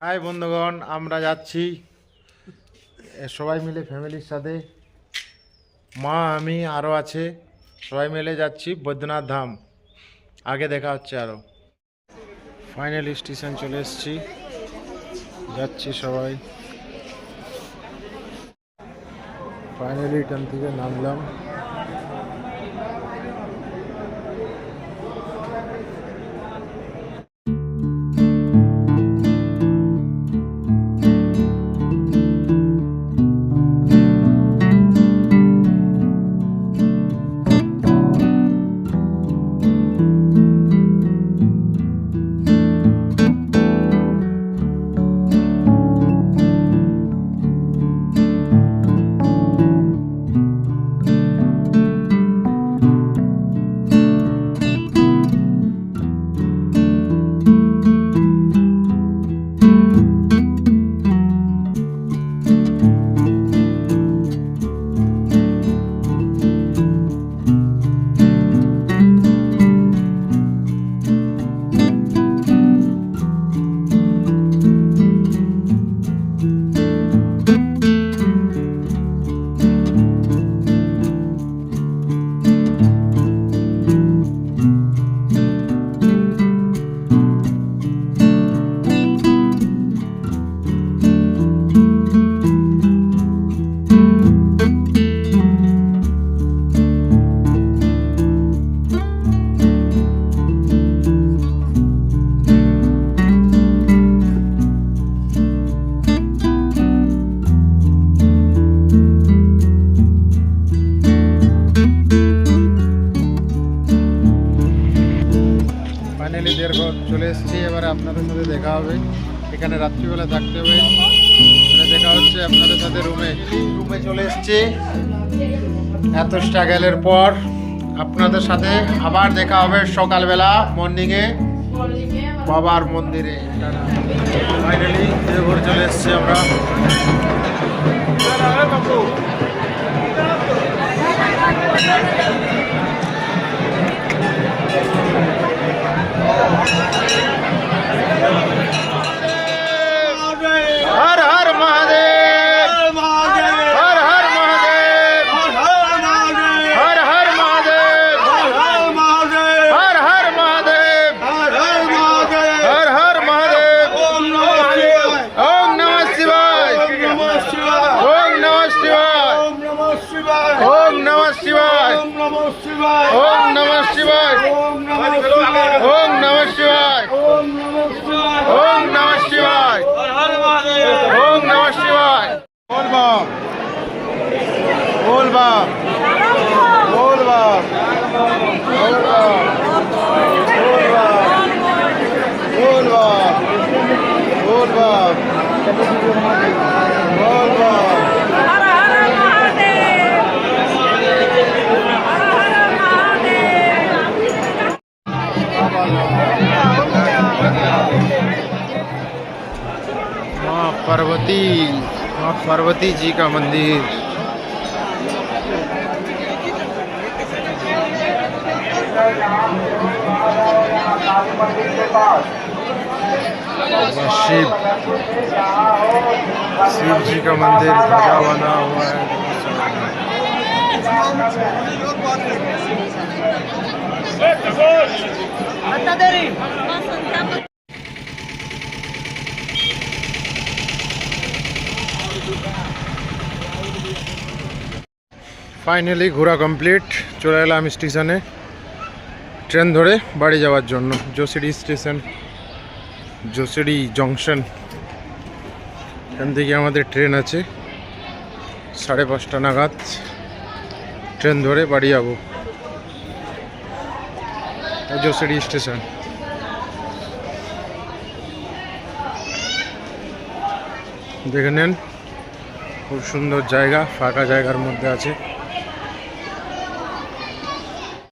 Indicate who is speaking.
Speaker 1: High বন্ধুগণ, আমরা যাচ্ছি সবাই মিলে ফ্যামিলির সাথে, মা আমি আরও আছে, সবাই মিলে যাচ্ছি বৈদ্যনাথ ধাম। আগে দেখা হচ্ছে আরও। ফাইনাল স্টেশন চলে এসেছি, যাচ্ছি সবাই। ফাইনালি ট্রেন থেকে নামলাম। ফাইনালি দীর্ঘ চলে এসেছি। এবারে আপনাদের সাথে দেখা হবে। এখানে রাত্রিবেলা থাকতে হবে। দেখা হচ্ছে আপনাদের সাথে রুমে চলে এসেছি। এত স্ট্রাগলের পর আপনাদের সাথে আবার দেখা হবে সকালবেলা মর্নিংয়ে বাবার মন্দিরে। ফাইনালি দেবঘর চলে এসেছি আমরা। हर हर महादेव, हर हर महादेव, हर हर महादेव, हर हर महादेव, हर हर महादेव। ओम नमः शिवाय, ओम नमः शिवाय, ओम नमः शिवाय, ओम नमः शिवाय, ओम नमः शिवाय, ओम नमः शिवाय, ओम नमः शिवाय। बोल बाप, बोल बाप, बोल बाप, बोल बाप, बोल बाप, बोल बाप, बोल बाप, बोल बाप। माँ पार्वती जी का मंदिर। शिव जी का मंदिर ध्वजा बना हुआ है। ফাইনালি ঘোরা কমপ্লিট। চলে এলাম স্টেশনে ট্রেন ধরে বাড়ি যাওয়ার জন্য। Jasidih station, Jasidih junction. এখান থেকে আমাদের ট্রেন আছে 5:30 নাগাদ। ট্রেন ধরে বাড়ি যাব। জোসিডি স্টেশন দেখে নেন, খুব সুন্দর জায়গা, ফাঁকা জায়গার মধ্যে আছে।